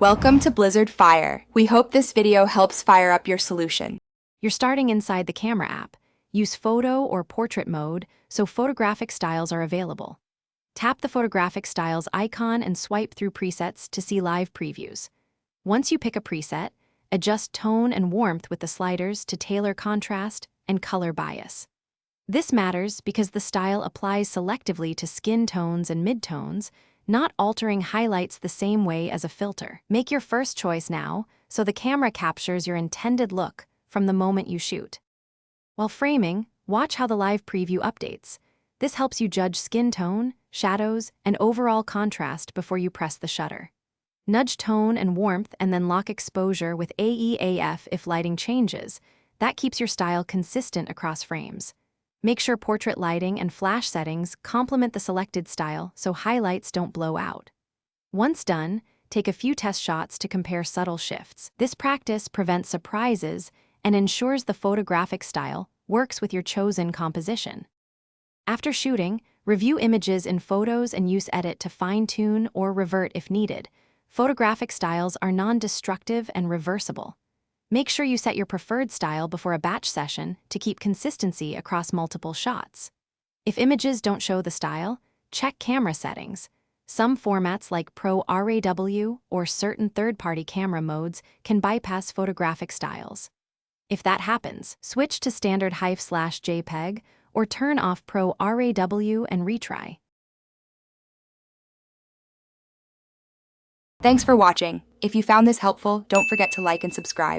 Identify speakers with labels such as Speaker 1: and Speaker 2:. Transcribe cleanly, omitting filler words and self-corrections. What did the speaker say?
Speaker 1: Welcome to Blizzard Fire. We hope this video helps fire up your solution.
Speaker 2: You're starting inside the camera app. Use photo or portrait mode so photographic styles are available. Tap the photographic styles icon and swipe through presets to see live previews. Once you pick a preset, adjust tone and warmth with the sliders to tailor contrast and color bias. This matters because the style applies selectively to skin tones and midtones, not altering highlights the same way as a filter. Make your first choice now so the camera captures your intended look from the moment you shoot. While framing, watch how the live preview updates. This helps you judge skin tone, shadows, and overall contrast before you press the shutter. Nudge tone and warmth and then lock exposure with AEAF if lighting changes. That keeps your style consistent across frames. Make sure portrait lighting and flash settings complement the selected style so highlights don't blow out. Once done, take a few test shots to compare subtle shifts. This practice prevents surprises and ensures the photographic style works with your chosen composition. After shooting, review images in Photos and use Edit to fine-tune or revert if needed. Photographic styles are non-destructive and reversible. Make sure you set your preferred style before a batch session to keep consistency across multiple shots. If images don't show the style, check camera settings. Some formats like Pro RAW or certain third-party camera modes can bypass photographic styles. If that happens, switch to standard HEIF/JPEG or turn off Pro RAW and retry.
Speaker 1: Thanks for watching. If you found this helpful, don't forget to like and subscribe.